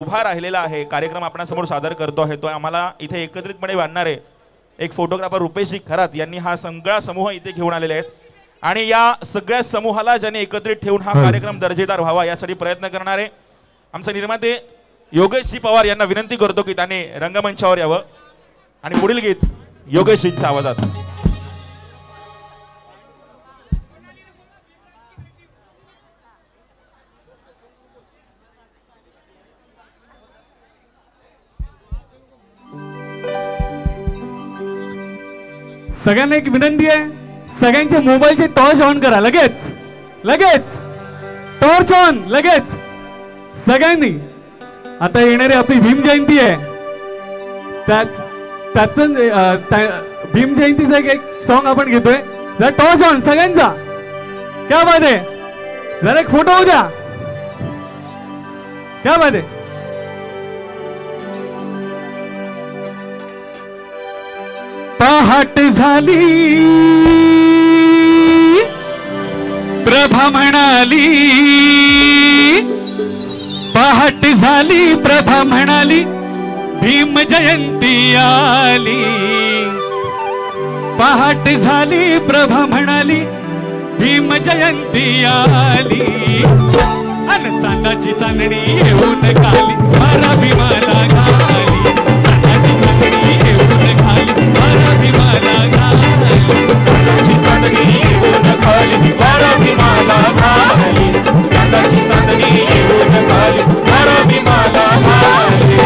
उभा राहिलेला आहे, कार्यक्रम आपणासमोर सादर करतो आहे, तो आम्हाला इथे एकत्रितपणे बांधणारे एक फोटोग्राफर रुपेशजी खरात यांनी हा सगळा समूह इथे घेऊन आलेले आहेत आणि या सगळ्या समूहाला ज्यांनी एकत्रित ठेवून हा कार्यक्रम दर्जेदार व्हावा यासाठी प्रयत्न करणारे आमचे निर्माते योगेशजी पवार यांना विनंती करतो की त्यांनी रंगमंचावर यावं आणि पुढील गीत योगेशजींच्या आवाजात. सगळ्यांना एक विनंती आहे, सगळ्यांचे मोबाईलचे टॉर्च ऑन करा लगेच लगेच, टॉर्च ऑन लगेच सगळ्यांनी. आता येणारी आपली भीम जयंती आहे, त्याच भीम जयंतीचा एक सॉन्ग आपण घेतोय. जरा टॉर्च ऑन सगळ्यांचा, क्या बात आहे. जरा एक फोटो होऊ द्या, क्या बात आहे. पहाट झाली प्रभा म्हणाली, पहाट झाली प्रभा म्हणाली, भीम जयंती आली. पहाट झाली प्रभा म्हणाली, भीम जयंती आली. अन चांदाची चांदणी येऊन खाली, मारा भीमाला घाली. चांदाची चांदणी येऊन खाली, मारा भीमाला घाली. चांदाची चांदणी येऊन खाली, मारा भीमाला घाली. चांदाची चांदणी येऊन खाली, मारा भीमाला घाली.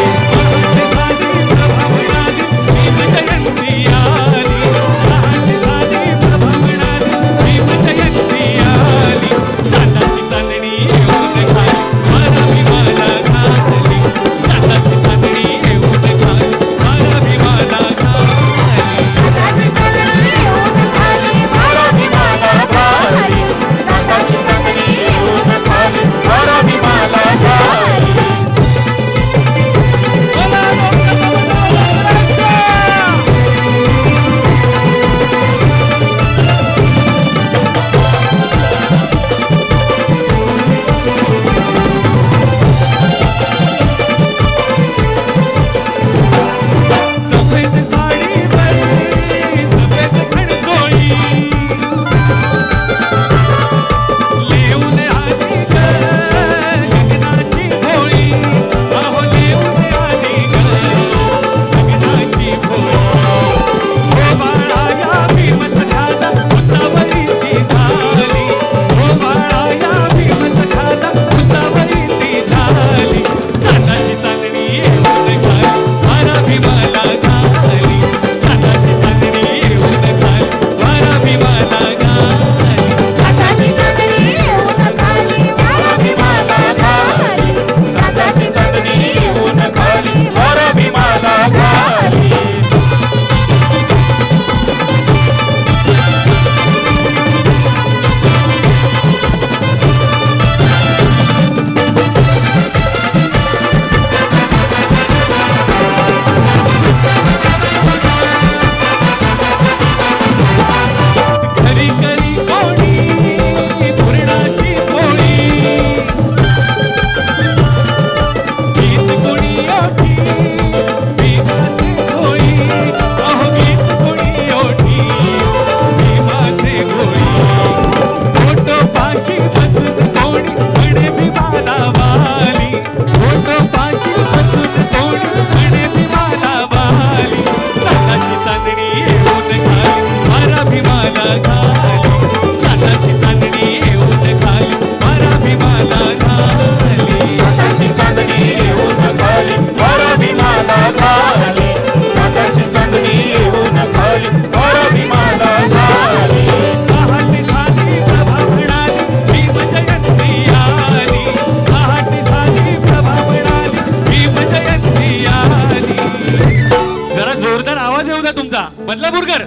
बदलापूरकर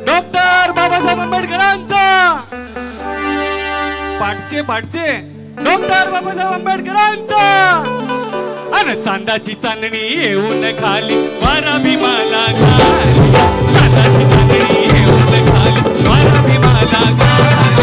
डॉक्टर बाबासाहेब आंबेडकरांचा पाठचे पाठचे डॉक्टर बाबासाहेब आंबेडकरांचा. अन चांदाची चांदणी येऊन खाली, वारा भीमाला घाली. चांदाची चांदणी येऊन खाली, वारा भीमाला घाली.